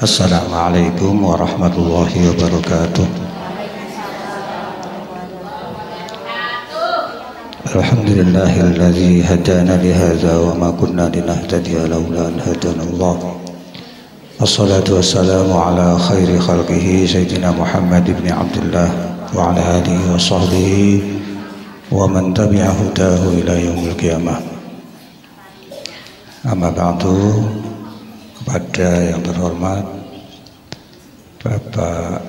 Assalamualaikum warahmatullahi wabarakatuh. Alhamdulillahilladzi hadana lihadza wa ma kunna linahtadiya laula an hadanallah. Wassalatu wassalamu ala khairi khalqihi sayyidina Muhammad ibn Abdullah wa ala alihi wa sahbihi wa man tabi'a hudahu ila yaumil qiyamah. Amma ba'du. Kepada yang terhormat Bapak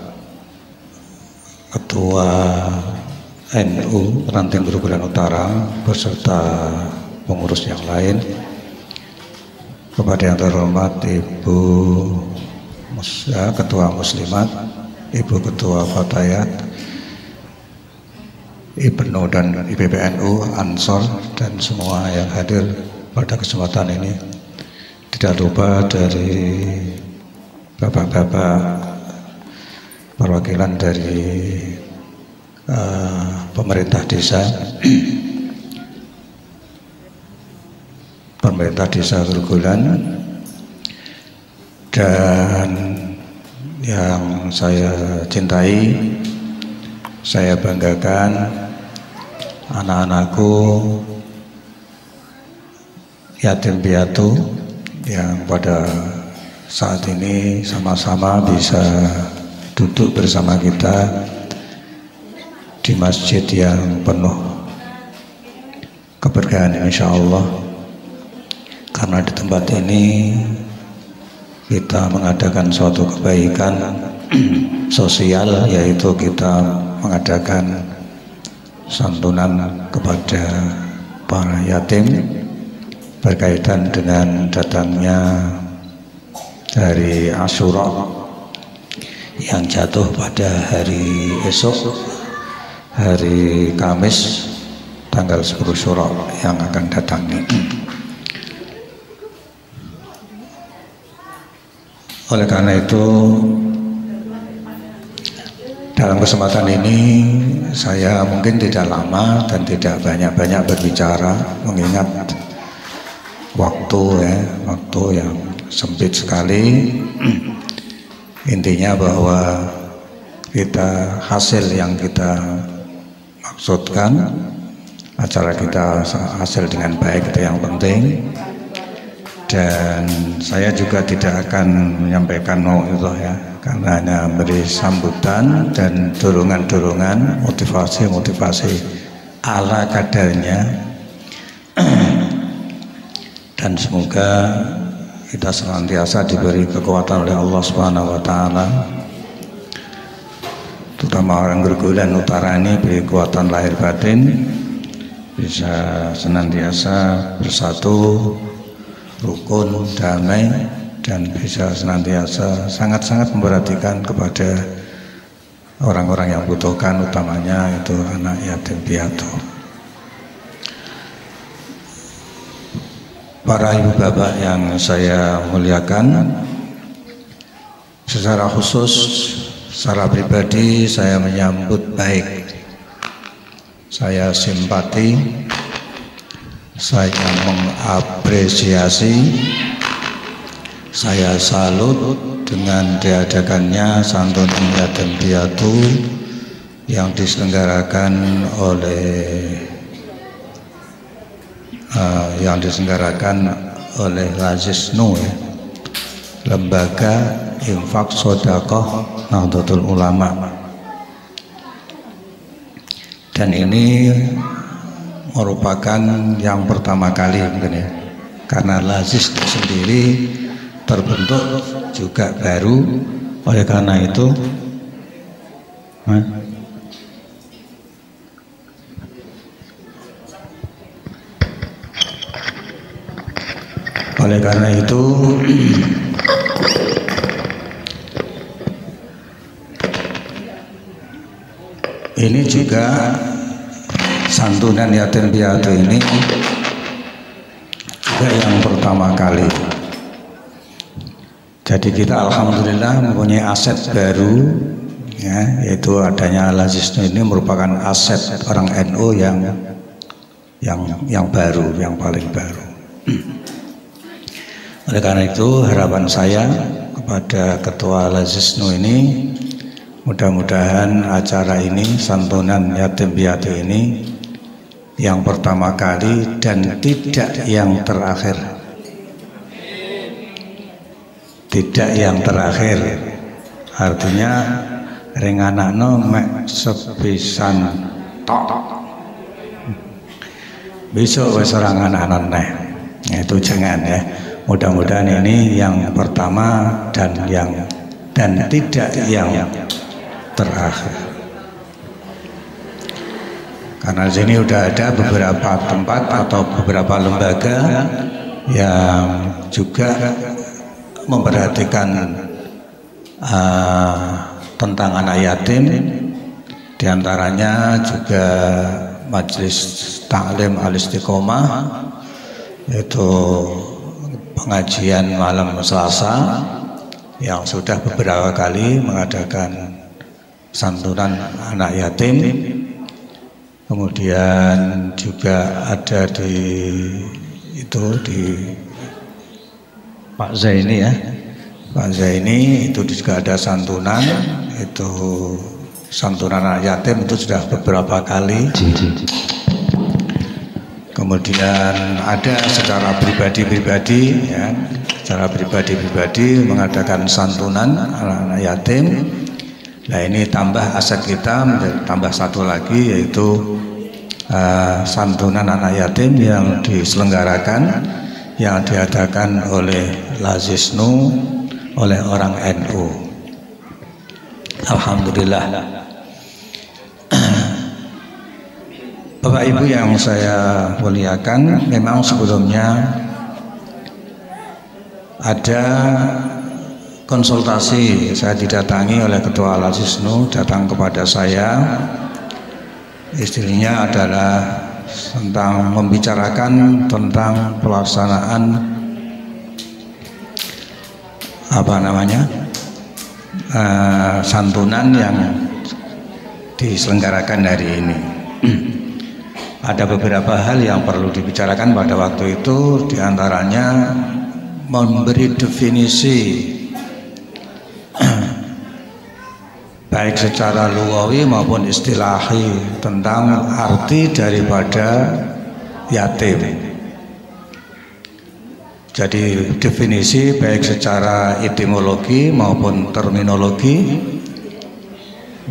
Ketua NU Ranting Grobogan Utara beserta pengurus yang lain, kepada yang terhormat Ibu Ketua Muslimat, Ibu Ketua Fatayat, IPNU dan IPPNU, Ansor, dan semua yang hadir pada kesempatan ini. Tidak lupa dari bapak-bapak perwakilan dari pemerintah desa, pemerintah desa Grobogan, dan yang saya cintai, saya banggakan anak-anakku yatim piatu yang pada saat ini sama-sama bisa duduk bersama kita di masjid yang penuh keberkahan insyaallah. Karena di tempat ini kita mengadakan suatu kebaikan sosial, yaitu kita mengadakan santunan kepada para yatim berkaitan dengan datangnya hari Asyura yang jatuh pada hari esok, hari Kamis tanggal 10 Syura yang akan datang ini. Oleh karena itu, dalam kesempatan ini saya mungkin tidak lama dan tidak banyak-banyak berbicara, mengingat waktu yang sempit sekali. Intinya bahwa hasil yang kita maksudkan, acara kita hasil dengan baik, itu yang penting. Dan saya juga tidak akan menyampaikan karena hanya beri sambutan dan dorongan-dorongan, motivasi ala kadarnya. Dan semoga kita senantiasa diberi kekuatan oleh Allah Subhanahu wa taala, terutama orang Grobogan Utara ini beri kekuatan lahir batin, bisa senantiasa bersatu, rukun, damai, dan bisa senantiasa sangat-sangat memperhatikan kepada orang-orang yang membutuhkan, utamanya itu anak yatim piatu. Para ibu bapak yang saya muliakan, secara khusus, secara pribadi saya menyambut baik, saya simpati, saya mengapresiasi, saya salut dengan diadakannya santunan yatim piatu yang diselenggarakan oleh Lazisnu, Lembaga Infak Sedekah Nahdlatul Ulama. Dan ini merupakan yang pertama kali mungkin karena Lazisnu sendiri terbentuk juga baru. Oleh karena itu ini juga santunan yatim piatu ini juga yang pertama kali. Jadi kita alhamdulillah mempunyai aset baru, yaitu adanya Lazisnu. Ini merupakan aset orang NU yang baru, yang paling baru. Oleh karena itu harapan saya kepada Ketua Lazisnu ini, mudah-mudahan acara ini, santunan yatim piatu ini, yang pertama kali dan tidak yang terakhir. Tidak yang terakhir, artinya ringanakno mek sepisan tok. Besok wis ora anak-anak neh. Itu jangan ya. Mudah-mudahan ini yang pertama dan tidak yang terakhir. Karena di sini sudah ada beberapa tempat atau beberapa lembaga yang juga memperhatikan tentang anak yatim, diantaranya juga Majelis Taklim Al-Istiqomah, yaitu pengajian malam Selasa yang sudah beberapa kali mengadakan santunan anak yatim. Kemudian juga ada di Pak Zaini ya, Pak Zaini itu juga ada santunan, itu santunan anak yatim itu sudah beberapa kali. Kemudian ada secara pribadi-pribadi ya, secara pribadi-pribadi mengadakan santunan anak-anak yatim. Nah ini tambah aset kita, tambah satu lagi yaitu santunan anak yatim yang diselenggarakan, yang diadakan oleh Lazisnu, oleh orang NU. Alhamdulillah. Bapak Ibu yang saya muliakan, memang sebelumnya ada konsultasi, saya didatangi oleh Ketua Lazisnu, datang kepada saya. Istrinya adalah tentang membicarakan tentang pelaksanaan santunan yang diselenggarakan hari ini. Ada beberapa hal yang perlu dibicarakan pada waktu itu, diantaranya memberi definisi baik secara lugawi maupun istilahi tentang arti daripada yatim. Jadi definisi baik secara etimologi maupun terminologi,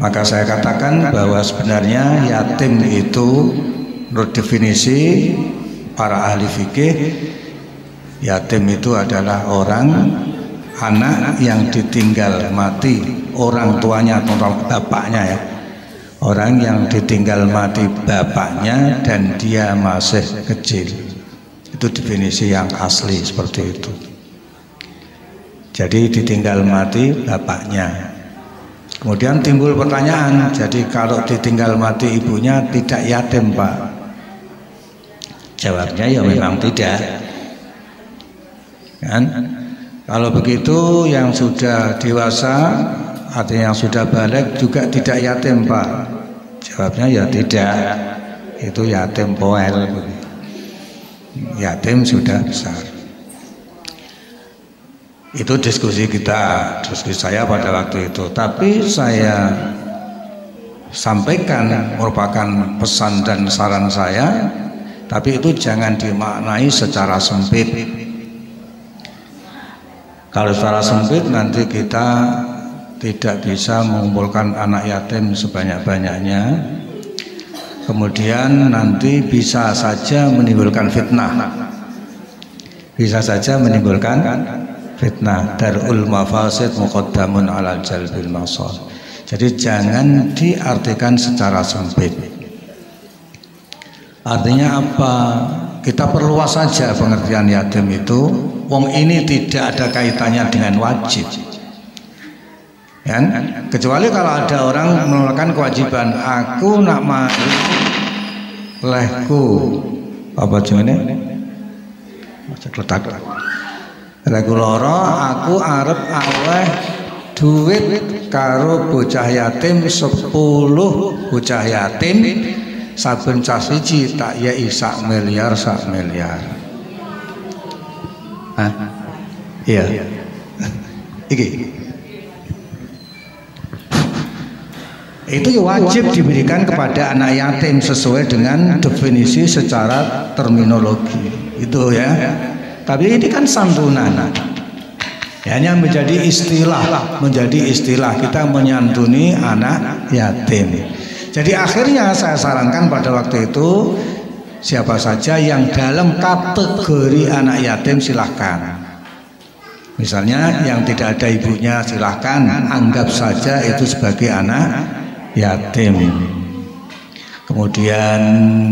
maka saya katakan bahwa sebenarnya yatim itu menurut definisi para ahli fikih, yatim itu adalah anak yang ditinggal mati orang tuanya atau bapaknya ya, orang yang ditinggal mati bapaknya dan dia masih kecil. Itu definisi yang asli seperti itu. Jadi ditinggal mati bapaknya. Kemudian timbul pertanyaan, jadi kalau ditinggal mati ibunya tidak yatim Pak? Jawabnya ya memang tidak kan. Kalau begitu yang sudah dewasa, artinya yang sudah balik juga tidak yatim Pak? Jawabnya ya tidak, itu yatim poel, yatim sudah besar. Itu diskusi saya pada waktu itu. Tapi saya sampaikan merupakan pesan dan saran saya, tapi itu jangan dimaknai secara sempit. Kalau secara sempit nanti kita tidak bisa mengumpulkan anak yatim sebanyak-banyaknya. Kemudian nanti bisa saja menimbulkan fitnah. Bisa saja menimbulkan fitnah. Darul mafasid muqaddamun alal jalbil masal. Jadi jangan diartikan secara sempit. Artinya apa? Kita perluas saja pengertian yatim itu. Wong ini tidak ada kaitannya dengan wajib, kan? Kecuali kalau ada orang melakukan kewajiban. Aku nak mari lehku apa jenenge? Letak. Lehku loro, aku arep aweh duit karo bocah yatim 10 bocah yatim, saben cah siji tak yai 1 miliar. Iya. Iki. Itu wajib diberikan kepada anak yatim sesuai dengan definisi secara terminologi. Itu ya. Tapi ini kan santunan. Hanya menjadi istilah kita menyantuni anak yatim. Jadi akhirnya saya sarankan pada waktu itu siapa saja yang dalam kategori anak yatim silahkan. Misalnya yang tidak ada ibunya silahkan, anggap saja itu sebagai anak yatim. Kemudian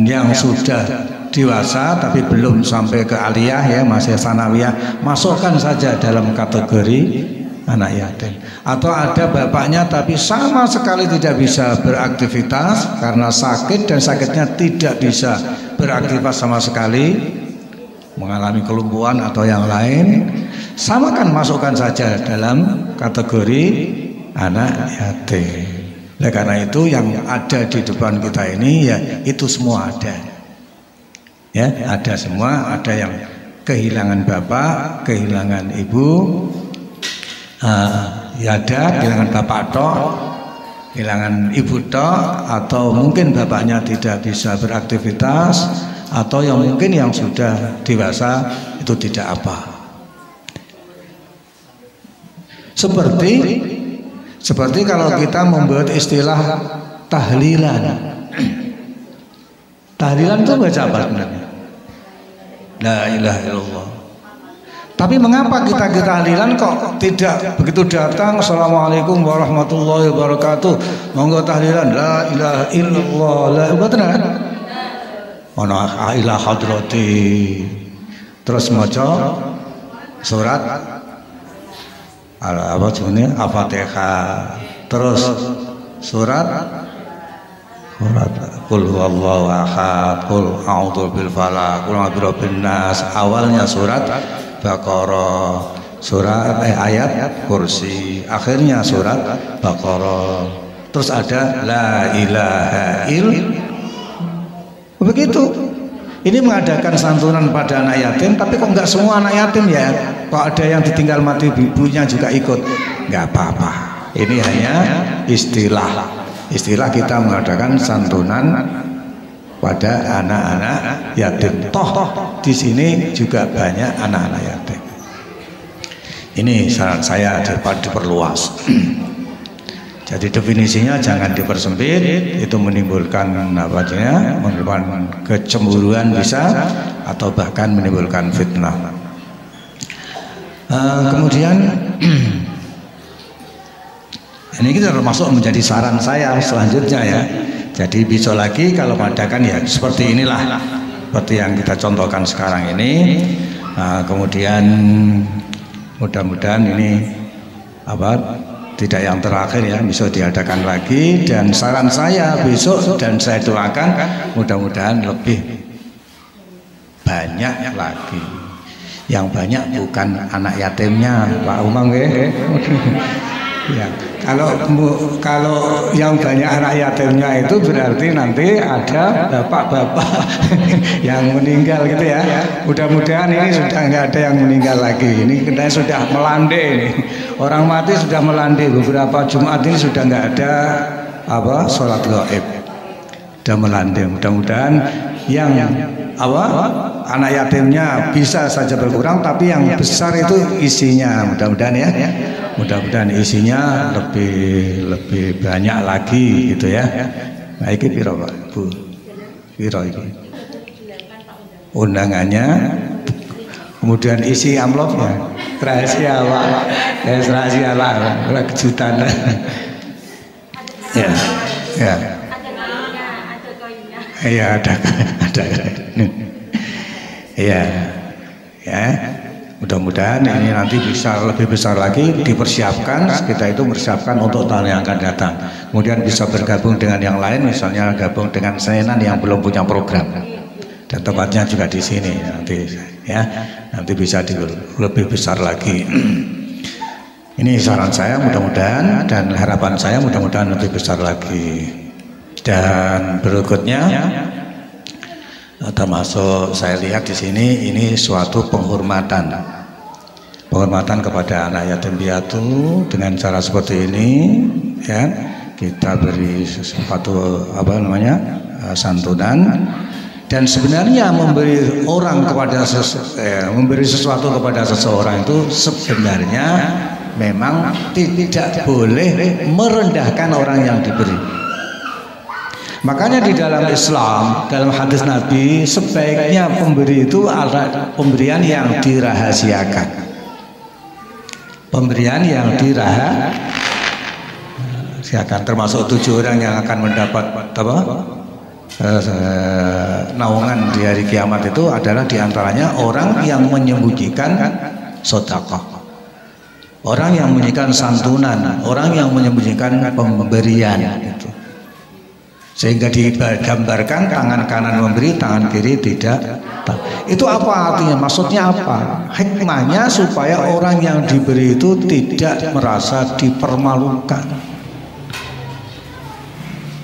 yang sudah dewasa tapi belum sampai ke aliyah ya, masih sanawiyah, masukkan saja dalam kategori anak yatim. Atau ada bapaknya tapi sama sekali tidak bisa beraktivitas karena sakit dan sakitnya tidak bisa beraktivitas sama sekali, mengalami kelumpuhan atau yang lain, samakan, masukkan saja dalam kategori anak yatim. Nah, karena itu yang ada di depan kita ini ya itu semua ada. Ya, ada semua, ada yang kehilangan bapak, kehilangan ibu, ya ada kehilangan bapak tok, kehilangan ibu tok, atau mungkin bapaknya tidak bisa beraktivitas, atau yang mungkin yang sudah dewasa itu tidak apa. Seperti kalau kita membuat istilah tahlilan. Tahlilan itu baca apa sebenarnya? La ilaha illallah. Tapi mengapa kita tahlilan kok tidak begitu datang assalamualaikum warahmatullahi wabarakatuh, monggo tahlilan la ilaha illallah, la ilaha ana ila hadrati, terus maca surat apa jenisnya Al-Fatihah, terus surat Qul huwallahu ahad, Qul a'udzu bil falaq, Qul a'udzu birabbin nas. Awalnya surat Baqarah, surat ayat kursi, akhirnya surat Baqarah. Terus ada la ilaha illallah. Begitu. Ini mengadakan santunan pada anak yatim, tapi kok enggak semua anak yatim ya? Kok ada yang ditinggal mati ibunya juga ikut? Enggak apa-apa. Ini hanya istilah kita mengadakan santunan pada anak-anak yatim. Toh di sini juga banyak anak-anak yatim. Ini saran saya diperluas. Jadi definisinya jangan dipersempit, itu menimbulkan menimbulkan kecemburuan bisa, atau bahkan menimbulkan fitnah. Kemudian ini kita termasuk menjadi saran saya selanjutnya ya. Jadi besok lagi kalau mengadakan ya seperti inilah, seperti yang kita contohkan sekarang ini. Kemudian mudah-mudahan ini tidak yang terakhir ya, besok diadakan lagi. Dan saran saya besok dan saya doakan mudah-mudahan lebih banyak lagi. Yang banyak bukan anak yatimnya Pak Umang ya. Kalau yang banyak anak yatimnya itu berarti nanti ada bapak-bapak yang meninggal gitu ya. Mudah-mudahan ini sudah nggak ada yang meninggal lagi. Ini kita sudah melandai ini. Orang mati sudah melandai, beberapa Jumat ini sudah nggak ada sholat gaib. Sudah melandai. Mudah-mudahan yang anak yatimnya bisa saja berkurang, tapi yang besar itu isinya mudah-mudahan ya. Mudah-mudahan isinya lebih banyak lagi gitu ya. Nah, ini piro Pak Bu? Piro ini? Undangannya, kemudian isi amplopnya. Rahasia Pak. Rahasia Pak. Kejutan. Ya. Ya. Iya ada. Iya. Ya. Mudah-mudahan ini nanti bisa lebih besar lagi, dipersiapkan, kita itu mempersiapkan untuk tahun yang akan datang. Kemudian bisa bergabung dengan yang lain, misalnya gabung dengan Senan yang belum punya program. Dan tempatnya juga di sini nanti ya. Nanti bisa lebih besar lagi. Ini saran saya mudah-mudahan, dan harapan saya mudah-mudahan lebih besar lagi. Dan berikutnya termasuk saya lihat di sini ini suatu penghormatan penghormatan kepada anak yatim piatu dengan cara seperti ini, ya, kita beri sesuatu santunan. Dan sebenarnya memberi sesuatu kepada seseorang itu sebenarnya memang tidak boleh merendahkan orang yang diberi. Makanya di dalam Islam, dalam hadis Nabi, sebaiknya pemberi itu ada pemberian yang dirahasiakan. Pemberian yang dirahasiakan, termasuk 7 orang yang akan mendapat naungan di hari kiamat itu adalah diantaranya orang yang menyembunyikan sedekah, orang yang menyembunyikan santunan, orang yang menyembunyikan pemberian itu. Sehingga digambarkan tangan kanan memberi, tangan kiri tidak. Itu apa artinya? Maksudnya apa? Hikmahnya supaya orang yang diberi itu tidak merasa dipermalukan.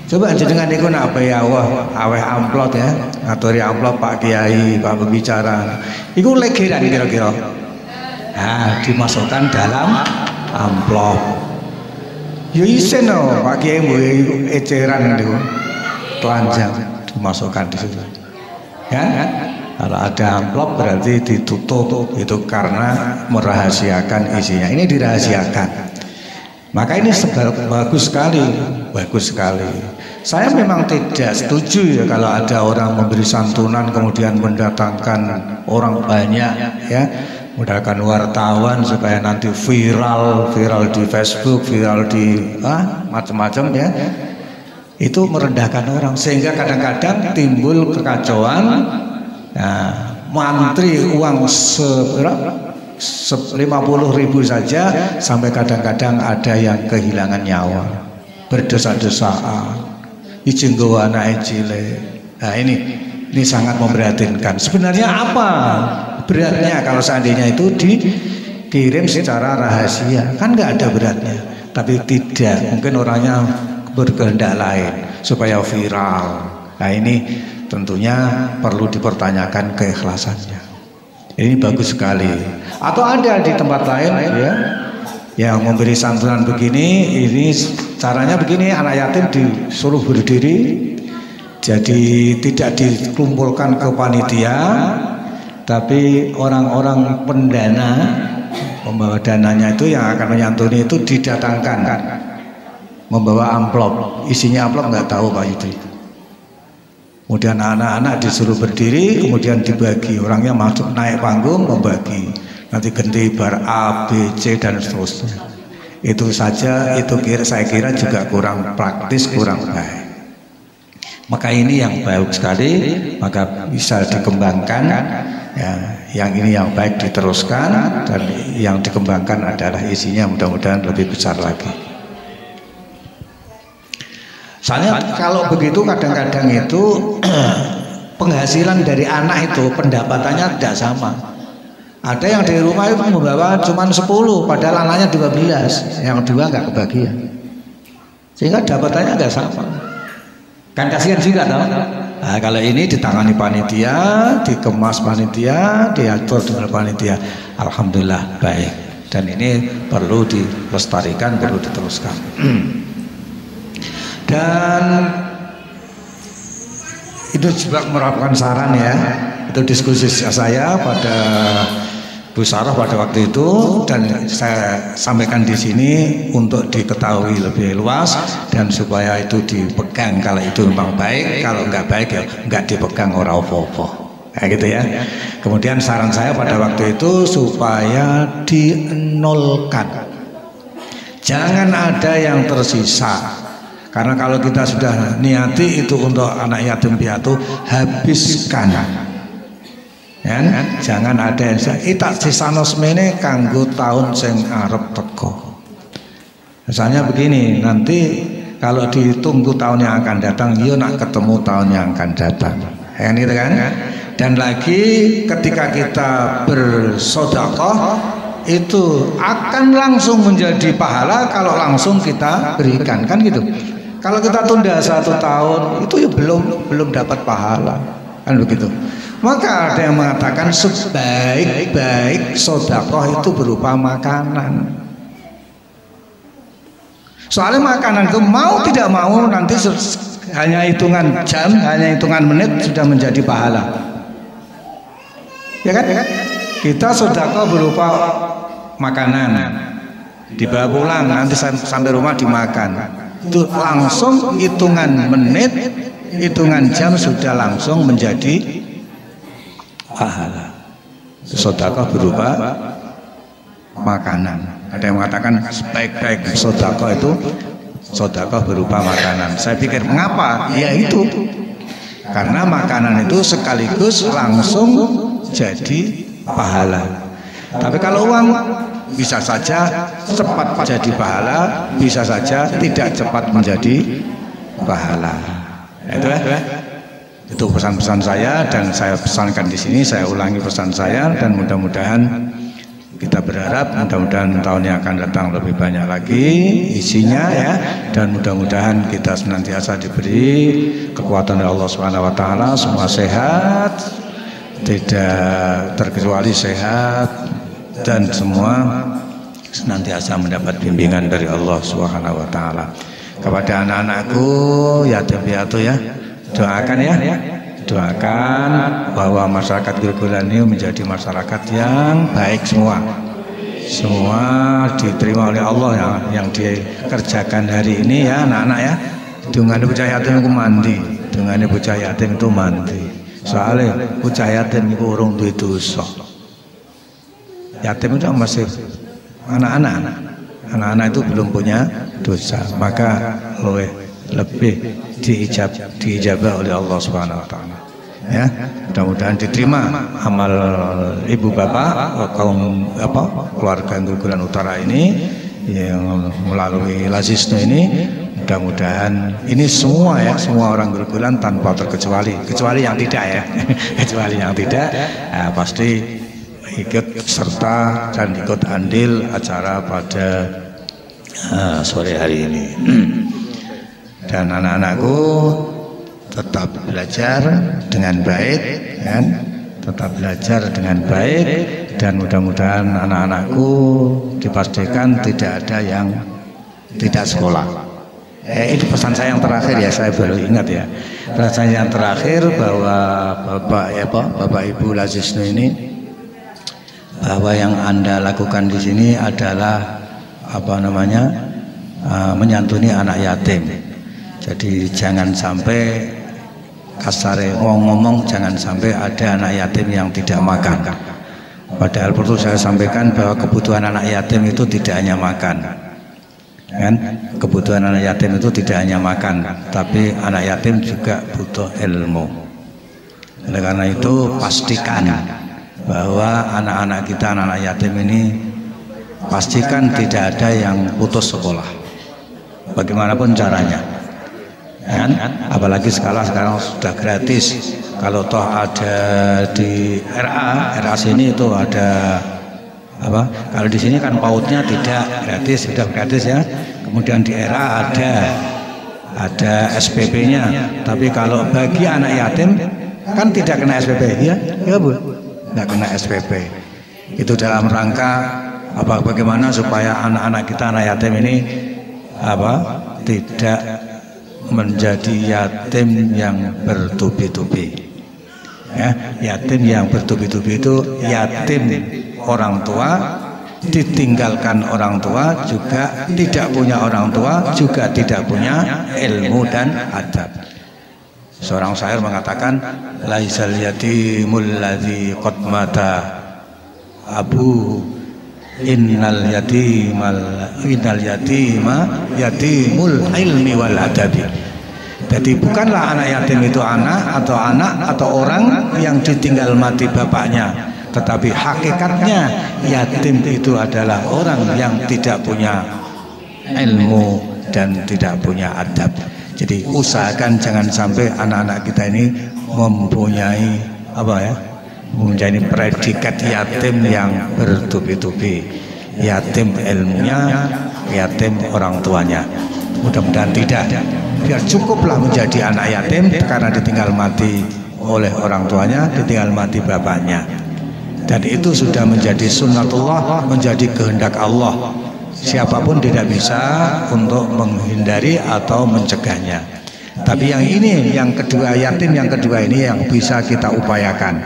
Coba jenengan niku nak aweh amplop ya, ngaturi amplop Pak Kiai, Pak Pembicara. Iku legeran kira-kira. Nah, dimasukkan dalam amplop. Ya isen no, Pak Kiai mbuh eceran niku. Telanjang dimasukkan di situ. Ya, kalau ada amplop berarti ditutup, itu karena merahasiakan isinya. Ini dirahasiakan. Maka ini bagus sekali. Saya memang tidak setuju ya kalau ada orang memberi santunan kemudian mendatangkan orang banyak, ya, mendatangkan wartawan supaya nanti viral di Facebook, viral di macam-macam, ya. Itu merendahkan orang sehingga kadang-kadang timbul kekacauan. Nah, mantri uang 50.000 saja sampai kadang-kadang ada yang kehilangan nyawa, berdosa-dosaan, ijenggo anak cilik. Nah, ini sangat memprihatinkan. Sebenarnya apa beratnya kalau seandainya itu dikirim secara rahasia? Kan nggak ada beratnya. Tapi tidak, mungkin orangnya berkehendak lain supaya viral. Nah, ini tentunya perlu dipertanyakan keikhlasannya. Ini bagus sekali. Atau ada di tempat lain, ya, yang memberi santunan begini. Ini caranya begini, anak yatim disuruh berdiri, jadi tidak dikumpulkan ke panitia, tapi orang-orang pendana, pembawa dananya itu yang akan menyantuni itu didatangkan, membawa amplop, isinya amplop nggak tahu Pak itu. Kemudian anak-anak disuruh berdiri, kemudian dibagi, orangnya masuk naik panggung membagi, nanti ganti bar A, B, C dan seterusnya. Itu saja, saya kira juga kurang praktis, kurang baik. Maka ini yang baik sekali, maka bisa dikembangkan, ya, yang ini yang baik diteruskan, dan yang dikembangkan adalah isinya mudah-mudahan lebih besar lagi. Soalnya kalau begitu kadang-kadang itu penghasilan dari anak itu pendapatannya tidak sama. Ada yang di rumah itu membawa cuma 10, padahal anaknya 12, yang 2 nggak kebagian, sehingga dapatannya nggak sama. Kan kasihan juga toh. Nah, kalau ini ditangani panitia, dikemas panitia, diatur dengan panitia, alhamdulillah baik. Dan ini perlu dilestarikan, perlu diteruskan. Dan itu juga merupakan saran, ya, itu diskusi saya pada Bu Sarah pada waktu itu, dan saya sampaikan di sini untuk diketahui lebih luas dan supaya itu dipegang. Kalau itu memang baik, kalau enggak baik ya enggak dipegang, ora apa-apa. Kayak gitu ya. Kemudian saran saya pada waktu itu supaya dinolkan. Jangan ada yang tersisa. Karena kalau kita sudah niati itu untuk anak yatim piatu, habiskan. Ya, jangan ada yang itak sisano semene kanggo tahun sing arep teko. Misalnya begini, nanti kalau ditunggu tahun yang akan datang, yo nak ketemu tahun yang akan datang. Ya, gitu kan? Dan lagi ketika kita bersedekah itu akan langsung menjadi pahala kalau langsung kita berikan, kan gitu. Kalau kita tunda 1 tahun itu ya belum dapat pahala, kan begitu. Maka ada yang mengatakan sebaik-baik sedekah itu berupa makanan. Soalnya makanan itu mau tidak mau nanti hanya hitungan jam, hanya hitungan menit sudah menjadi pahala. Ya kan? Kita sedekah berupa makanan, dibawa pulang nanti sampai rumah dimakan. Itu langsung hitungan menit, hitungan jam sudah langsung menjadi pahala. Sedekah berupa makanan. Ada yang mengatakan sebaik-baik sedekah itu sedekah berupa makanan. Saya pikir mengapa? Ya itu. Karena makanan itu sekaligus langsung jadi pahala. Tapi kalau uang bisa saja cepat jadi pahala, bisa saja tidak cepat menjadi pahala. Itu pesan-pesan saya dan saya pesankan di sini. Saya ulangi pesan saya dan mudah-mudahan kita berharap mudah-mudahan tahun yang akan datang lebih banyak lagi isinya ya, dan mudah-mudahan kita senantiasa diberi kekuatan dari Allah Subhanahu wa taala, semua sehat, tidak terkecuali sehat, dan semua senantiasa mendapat bimbingan dari Allah Subhanahu wa taala. Kepada anak-anakku yatim piatu ya, doakan ya. Doakan bahwa masyarakat Gerobogan ini menjadi masyarakat yang baik semua. Semua diterima oleh Allah yang dikerjakan hari ini ya anak-anak ya. Dungane bocah yatim itu mandi, dungane bocah yatim itu mandi. Soalnya bocah yatim itu urung duwe dosa. Yatim itu masih anak-anak. Anak-anak itu belum punya dosa, maka lebih diijabah oleh Allah Subhanahu wa taala. Ya, mudah-mudahan diterima amal ibu bapak kaum keluarga Gerobogan Utara ini yang melalui Lazisno ini. Mudah-mudahan ini semua ya, semua orang Gerobogan tanpa terkecuali, kecuali yang tidak ya. Kecuali yang tidak pasti ikut serta dan ikut andil acara pada sore hari ini. Dan anak-anakku tetap belajar dengan baik kan? Tetap belajar dengan baik, dan mudah-mudahan anak-anakku dipastikan tidak ada yang tidak sekolah. Ini pesan saya yang terakhir ya, saya baru ingat ya. Pesan saya yang terakhir bahwa Bapak Ibu Lazisno ini, bahwa yang Anda lakukan di sini adalah menyantuni anak yatim. Jadi jangan sampai kasare ngomong, jangan sampai ada anak yatim yang tidak makan. Padahal perlu saya sampaikan bahwa kebutuhan anak yatim itu tidak hanya makan, kan? Kebutuhan anak yatim itu tidak hanya makan, tapi anak yatim juga butuh ilmu. Oleh karena itu pastikan bahwa anak-anak kita, anak-anak yatim ini, pastikan tidak ada yang putus sekolah, bagaimanapun caranya. Kan? Apalagi sekarang sudah gratis. Kalau toh ada di RA sini itu ada kalau di sini kan PAUD-nya tidak gratis, sudah gratis ya. Kemudian di RA ada SPP-nya. Tapi kalau bagi anak yatim kan tidak kena SPP ya Bu, nggak kena SPP. Itu dalam rangka bagaimana supaya anak-anak kita, anak yatim ini tidak menjadi yatim yang bertubi-tubi. Ya, yatim yang bertubi-tubi itu yatim orang tua, ditinggalkan orang tua, juga tidak punya orang tua, juga tidak punya ilmu dan adab. Seorang syair mengatakan, laisal yatimul ladzi qad mata abu innal yatima yatimul ilmi wal adabi. Jadi bukanlah anak yatim itu anak atau orang yang ditinggal mati bapaknya, tetapi hakikatnya yatim itu adalah orang yang tidak punya ilmu dan tidak punya adab. Jadi usahakan jangan sampai anak-anak kita ini mempunyai mempunyai predikat yatim yang bertubi-tubi, yatim ilmunya, yatim orang tuanya. Mudah-mudahan tidak. Biar cukuplah menjadi anak yatim karena ditinggal mati oleh orang tuanya, ditinggal mati bapaknya. Dan itu sudah menjadi sunnatullah, menjadi kehendak Allah. Siapapun tidak bisa untuk menghindari atau mencegahnya. Tapi yang ini, yang kedua, yatim yang kedua ini yang bisa kita upayakan.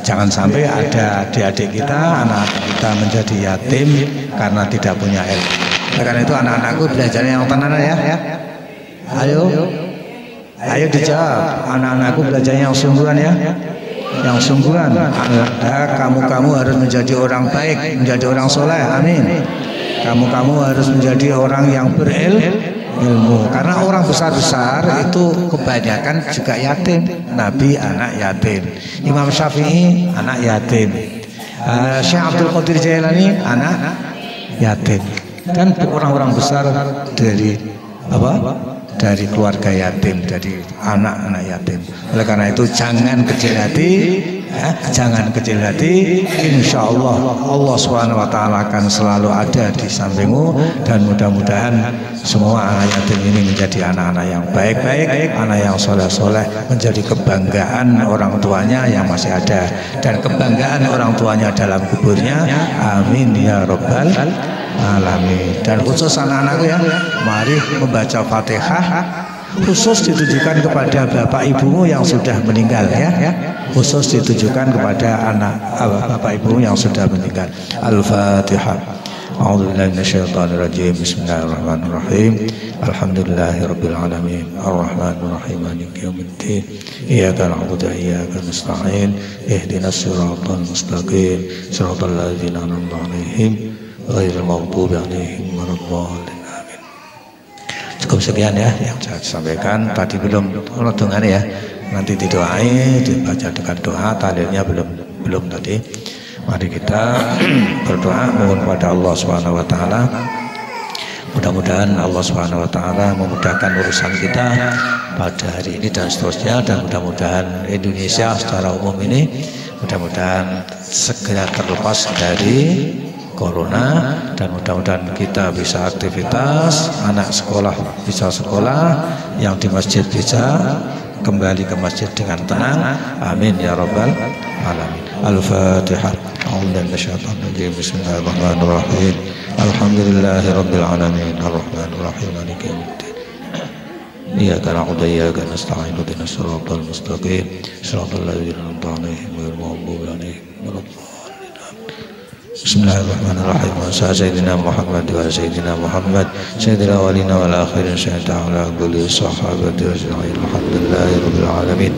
Jangan sampai ada adik-adik kita, anak kita menjadi yatim karena tidak punya ilmu. Karena itu anak-anakku belajarnya yang tenang ya. Ayo dijawab. Anak-anakku belajarnya yang sungguhan ya. Yang sungguhan. Kamu harus menjadi orang baik, menjadi orang soleh. Amin. Kamu harus menjadi orang yang berilmu. Karena orang besar-besar itu kebanyakan juga yatim. Nabi anak yatim, Imam Syafi'i anak yatim, Syekh Abdul Qadir Jailani anak yatim. Dan orang-orang besar dari dari keluarga yatim, dari anak-anak yatim. Oleh karena itu jangan kecil hati, jangan kecil hati. Insya Allah Allah SWT akan selalu ada di sampingmu, dan mudah-mudahan semua anak yatim ini menjadi anak-anak yang baik-baik, anak yang soleh-soleh, menjadi kebanggaan orang tuanya yang masih ada, dan kebanggaan orang tuanya dalam kuburnya. Amin ya Rabbal Alamin. Dan khusus anak-anakku ya, mari membaca Fatihah khusus ditujukan kepada bapak ibumu yang sudah meninggal ya. Khusus ditujukan kepada anak bapak ibumu yang sudah meninggal. Al-Fatihah. A'udzubillahi minasyaitonir rajim. Bismillahirrahmanirrahim. Alhamdulillahirabbil alamin. Arrahmanirrahim. Maliki yaumiddin. Iyyaka na'budu wa iyyaka nasta'in. Ihdinas siratal mustaqim. Siratal ladzina an'amta 'alaihim ghairil maghdubi 'alaihim waladdallin. Amin. Cukup sekian ya yang saya sampaikan. Tadi belum renungan ya. Nanti didoai, dibaca dengan doa. Tahlilnya belum tadi. Mari kita berdoa mohon kepada Allah Subhanahu wa taala. Mudah-mudahan Allah Subhanahu wa taala memudahkan urusan kita pada hari ini dan seterusnya, dan mudah-mudahan Indonesia secara umum ini mudah-mudahan segera terlepas dari corona, dan mudah-mudahan kita bisa aktivitas, anak sekolah bisa sekolah, yang di masjid bisa kembali ke masjid dengan tenang. Amin ya Rabbal Alamin. Al-Fatihah. Bismillahirrahmanirrahim. Alhamdulillahi Rabbil Alamin. Ar-Rahmanirrahim. Maliki yaumiddin. Iyyaka na'budu wa iyyaka nasta'in. Ihdinas siratal mustaqim. Siratal ladzina an'amta 'alaihim ghairil maghdubi 'alaihim waladdallin. Bismillahirrahmanirrahim. Sayyidina Muhammad wa Sayyidina Muhammad Sayyidina walina wal akhirin Sayyidina ala kulli sahabati ajma'in. Alhamdulillahi Rabbil Alamin.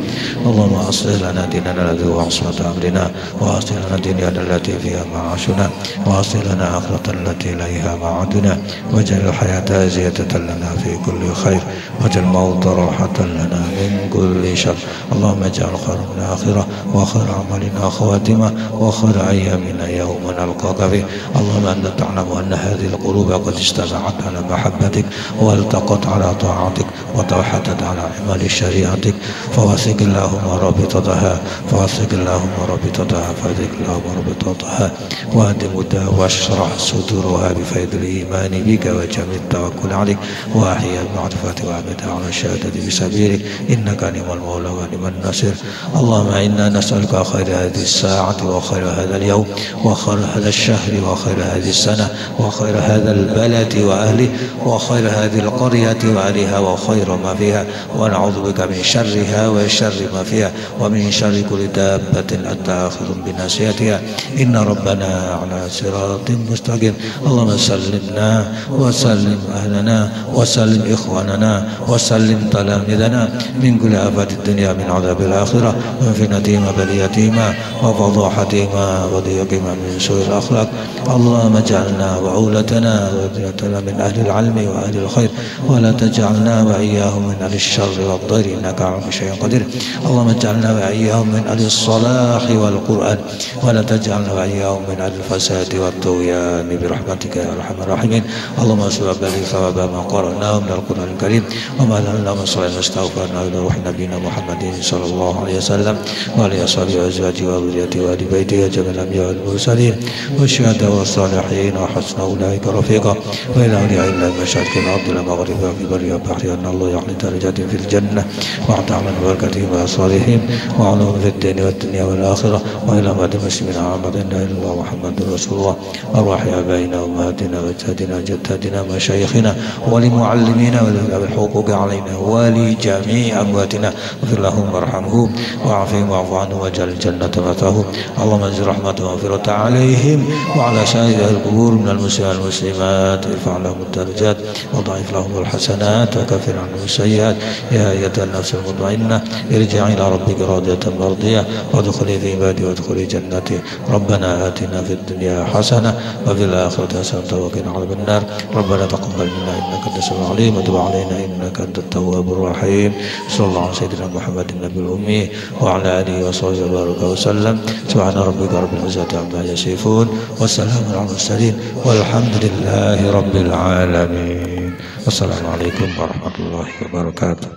Allahumma aslih lana dinana alladhi huwa ismatu amrina, wa aslih lana dunyana allati fiha ma'ashuna, wa aslih lana akhiratan allati ilayha ma'aduna, waj'al al-hayata ziyadatan lana fi kulli khair, waj'al mauta rahatan lana min kulli shar. Allahumma ij'al khairan min akhirah wa khair amalina khawatimah wa khair ayyamina yawman القاقبي. اللهم أنت تعلم أن هذه القلوب قد اجتمعت على محبتك والتقت على طاعتك وتوحدت على أعمال شريعتك، فوثق اللهم رابطتها، فوثق اللهم رابطتها، فوثق اللهم رابطتها، وأدم الداء واشرح صدورها بفيض الإيمان بك وجميع التوكل عليك، وأحيا المعرفة وأبدا على الشهادة بسبيلك، إنك نعم المولى ونعم النصير. اللهم إنا نسألك خير هذه الساعة وخير هذا اليوم وخير هذا الشهر وخير هذه السنة وخير هذا البلد وأهله وخير هذه القرية وأهلها وخير ما فيها، ونعوذ بك من شرها وشر ما فيها، ومن شر كل دابة أنت آخذ بناصيتها، إن ربنا على صراط مستقيم. اللهم سلمنا وسلم أهلنا وسلم إخواننا وسلم تلامذنا من كل آفات الدنيا، من عذاب الآخرة، ومن فتنتهما بليتهما وفضاحتهما وضيقهما من سوء الأخلاق. اللهم اجعلنا وعولتنا وذريتنا من أهل العلم وأهل الخير، ولا تجعلنا وإياهم من أهل الشر والضير، إنك على كل شيء قدير. اللهم اجعلنا وإياهم من أهل الصلاح والقرآن، ولا تجعلنا وإياهم من أهل الفساد والطغيان برحمتك يا أرحم الراحمين. اللهم سبب لي ثواب ما قرأناه من القرآن الكريم، وما لنا من صلاة واستغفرنا إلى روح نبينا محمد صلى الله عليه وسلم وعلى أصحابه وأزواجه وذريته وآل بيته جميع الأنبياء والمرسلين والشهداء والصالحين وحسن أولئك رفيقا، وإلى أولياء الله المشارق الأرض المغرب في بر والبحر، أن الله يعلي درجات في الجنة وأعطى على بركته وعباد الصالحين وعلوم في الدين والدنيا والآخرة وإلى مدى المسلمين عامة إلا الله محمد رسول الله أرواح آبائنا وأمهاتنا وأجدادنا جداتنا مشايخنا ولمعلمينا ولذوي الحقوق علينا ولجميع أمواتنا واغفر لهم وارحمهم واعفهم واعف عنهم واجعل الجنة مثواهم اللهم انزل رحمة ومغفرة عليهم وعلى سائر القبور من المسلمين والمسلمات ارفع لهم الدرجات وضاعف لهم الحسنات وكفر عنهم السيئات يا أيتها النفس المطمئنة ارجعي إلى ربك راضية مرضية وادخلي في عبادي وادخلي جنتي ربنا آتنا في الدنيا حسنة وفي الآخرة حسنة وقنا عذاب النار ربنا تقبل منا إنك أنت السميع العليم وتب علينا إنك أنت التواب الرحيم صلى الله على سيدنا محمد النبي الأمي وعلى آله وصحبه وبارك وسلم سبحان ربك رب العزة عما يصفون والسلام على المرسلين والحمد لله رب العالمين والسلام عليكم ورحمة الله وبركاته.